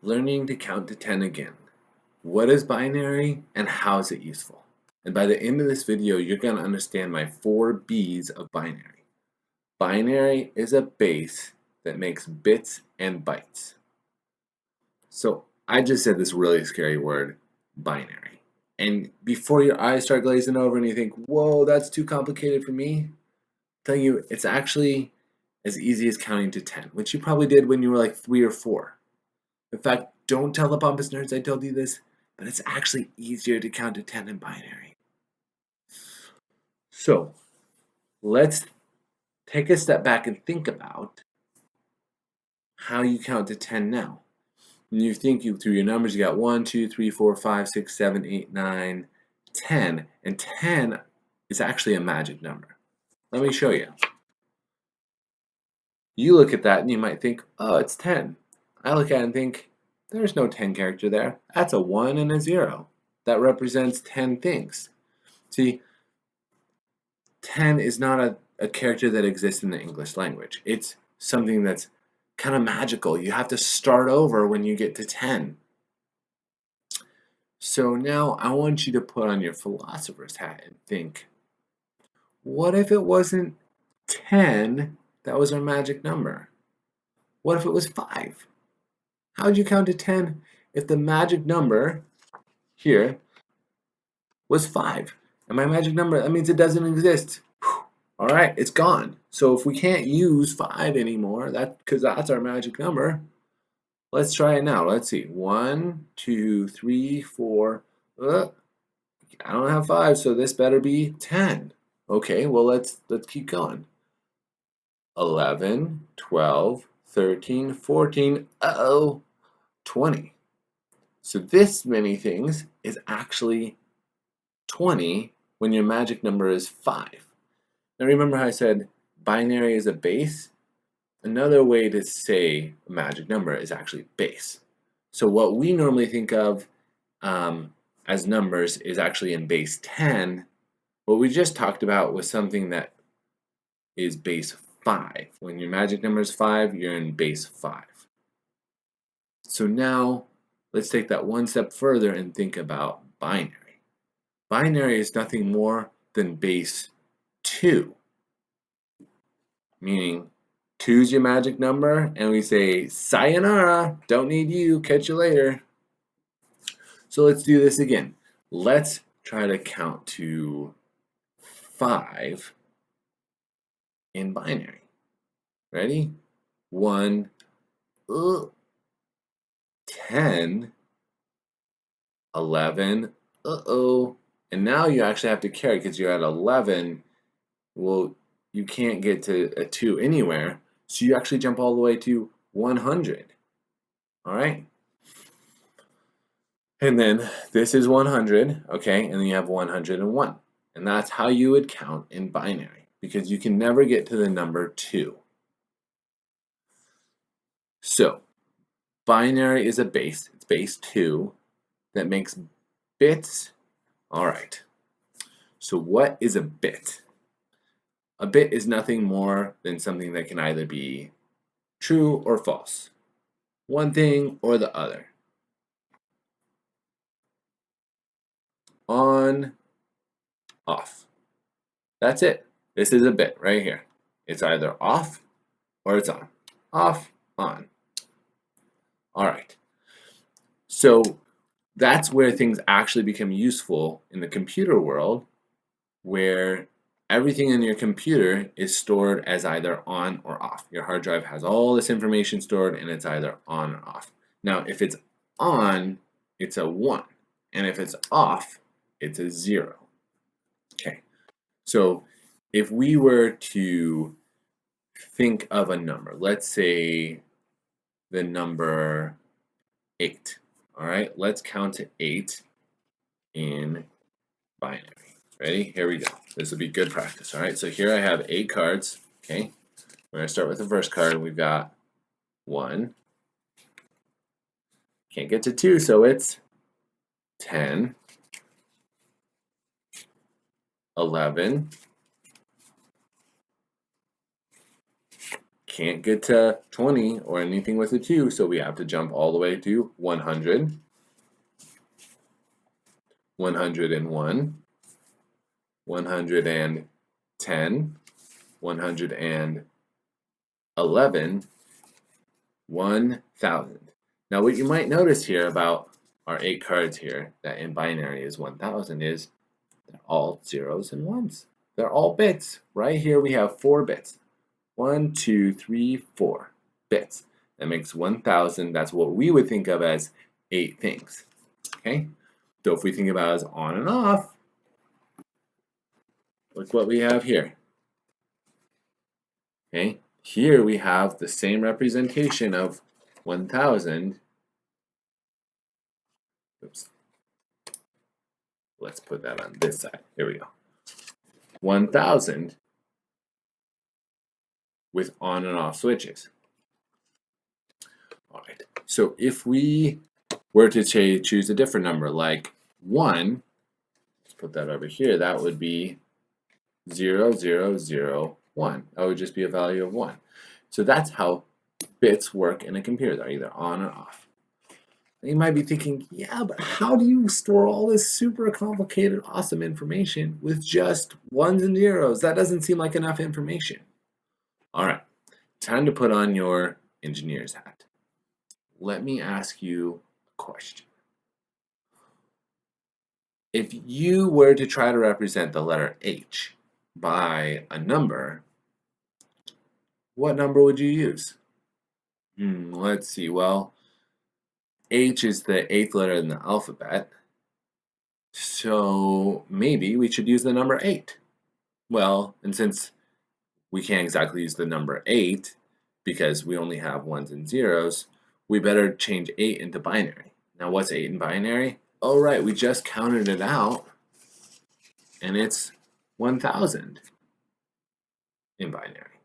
learning to count to 10 again. What is binary and how is it useful? And by the end of this video, you're going to understand my 4 B's of binary. Binary is a base that makes bits and bytes. So I just said this really scary word, binary. And before your eyes start glazing over and you think, whoa, that's too complicated for me, I'm telling you, it's actually as easy as counting to 10, which you probably did when you were like 3 or 4. In fact, don't tell the pompous nerds I told you this, but it's actually easier to count to 10 in binary. So let's take a step back and think about how you count to 10 now. When you think through your numbers, you got 1, 2, 3, 4, 5, 6, 7, 8, 9, 10. And 10 is actually a magic number. Let me show you. You look at that and you might think, oh, it's 10. I look at it and think, there's no 10 character there. That's a 1 and a 0. That represents 10 things. See, 10 is not a character that exists in the English language. It's something that's kind of magical. You have to start over when you get to 10. So now I want you to put on your philosopher's hat and think, what if it wasn't 10 that was our magic number? What if it was 5? How would you count to 10 if the magic number here was 5? And my magic number, that means it doesn't exist. Whew. All right, it's gone. So if we can't use 5 anymore, because that's our magic number, let's try it now. Let's see. 1, 2, 3, 4. I don't have 5, so this better be 10. Okay, well let's keep going. 11, 12, 13, 14. Uh-oh. 20. So this many things is actually 20 when your magic number is 5. Now remember how I said binary is a base? Another way to say a magic number is actually base. So what we normally think of as numbers is actually in base 10. What we just talked about was something that is base 5. When your magic number is 5, you're in base 5. So now let's take that one step further and think about binary. Binary is nothing more than base 2, meaning 2 is your magic number, and we say, sayonara, don't need you, catch you later. So let's do this again. Let's try to count to 5 in binary. Ready? 1, 10, 11, uh-oh. And now you actually have to carry because you're at 11. Well, you can't get to a 2 anywhere, so you actually jump all the way to 100. All right? And then this is 100, okay? And then you have 101. And that's how you would count in binary because you can never get to the number 2. So, binary is a base. It's base 2 that makes bits. All right. So what is a bit? A bit is nothing more than something that can either be true or false. One thing or the other. On, off. That's it. This is a bit right here. It's either off or it's on. Off, on. All right. So that's where things actually become useful in the computer world, where everything in your computer is stored as either on or off. Your hard drive has all this information stored and it's either on or off. Now, if it's on, it's a 1. And if it's off, it's a 0. Okay. So if we were to think of a number, let's say the number 8. All right, let's count to 8 in binary. Ready? Here we go. This will be good practice. All right, so here I have 8 cards. Okay, we're going to start with the first card. We've got 1. Can't get to 2, so it's 10, 11. can't get to 20 or anything with a 2, so we have to jump all the way to 100, 101, 110, 111, 1000. Now what you might notice here about our 8 cards here, that in binary is 1000, is they're all zeros and ones. They're all bits. Right here we have 4 bits. 1, 2, 3, 4 bits. That makes 1000. That's what we would think of as 8 things. Okay? So if we think about it as on and off, look what we have here. Okay? Here we have the same representation of 1000. Oops. Let's put that on this side. Here we go. 1000 with on and off switches. All right. So if we were to choose a different number, like 1, let's put that over here, that would be 0, 0, 0, 1. That would just be a value of 1. So that's how bits work in a computer. They're either on or off. You might be thinking, yeah, but how do you store all this super complicated, awesome information with just ones and zeros? That doesn't seem like enough information. All right, time to put on your engineer's hat. Let me ask you a question. If you were to try to represent the letter H by a number, what number would you use? Let's see. Well, H is the 8th letter in the alphabet, so maybe we should use the number 8. Well, and since we can't exactly use the number 8 because we only have ones and zeros, we better change 8 into binary. Now what's 8 in binary? Oh right, we just counted it out, and it's 1000 in binary.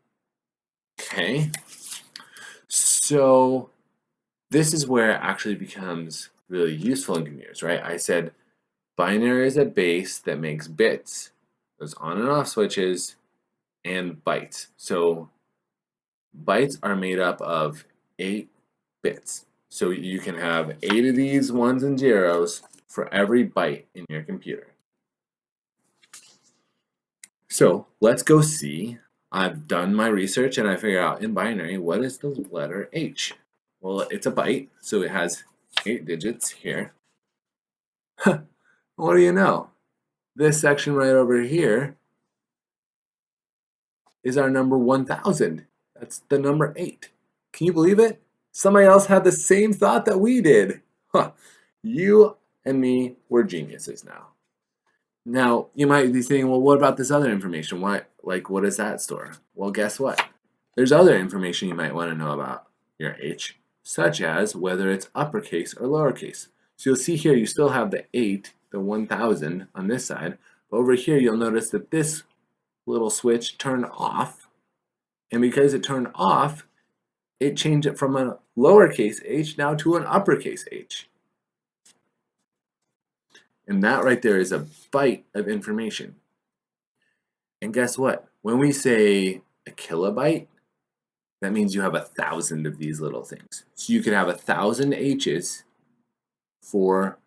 Okay, so this is where it actually becomes really useful in computers, right? I said binary is a base that makes bits, those on and off switches, and bytes. So bytes are made up of 8 bits. So you can have 8 of these ones and zeros for every byte in your computer. So let's go see. I've done my research and I figured out in binary, what is the letter H? Well, it's a byte, so it has 8 digits here. What do you know? This section right over here is our number 1000. That's the number 8. Can you believe it? Somebody else had the same thought that we did. Huh. You and me, we're geniuses now. Now, you might be thinking, well, what about this other information? What does that store? Well, guess what? There's other information you might want to know about your H, such as whether it's uppercase or lowercase. So you'll see here you still have the 8, the 1000 on this side. But over here you'll notice that this little switch turned off. And because it turned off, it changed it from a lowercase h now to an uppercase h. And that right there is a byte of information. And guess what? When we say a kilobyte, that means you have 1,000 of these little things. So you could have 1,000 H's for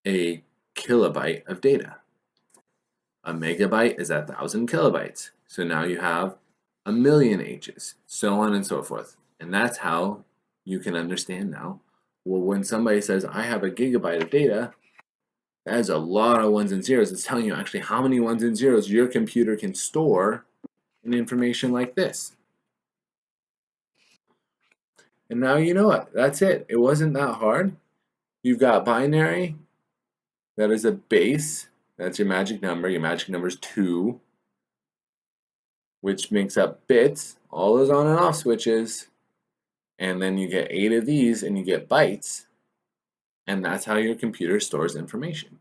a kilobyte of data. A megabyte is 1,000 kilobytes. So now you have 1,000,000 H's, so on and so forth. And that's how you can understand now. Well, when somebody says, I have a gigabyte of data, that is a lot of ones and zeros. It's telling you actually how many ones and zeros your computer can store in information like this. And now you know it. That's it. It wasn't that hard. You've got binary. That is a base. That's your magic number. Your magic number is 2, which makes up bits, all those on and off switches. And then you get 8 of these and you get bytes. And that's how your computer stores information.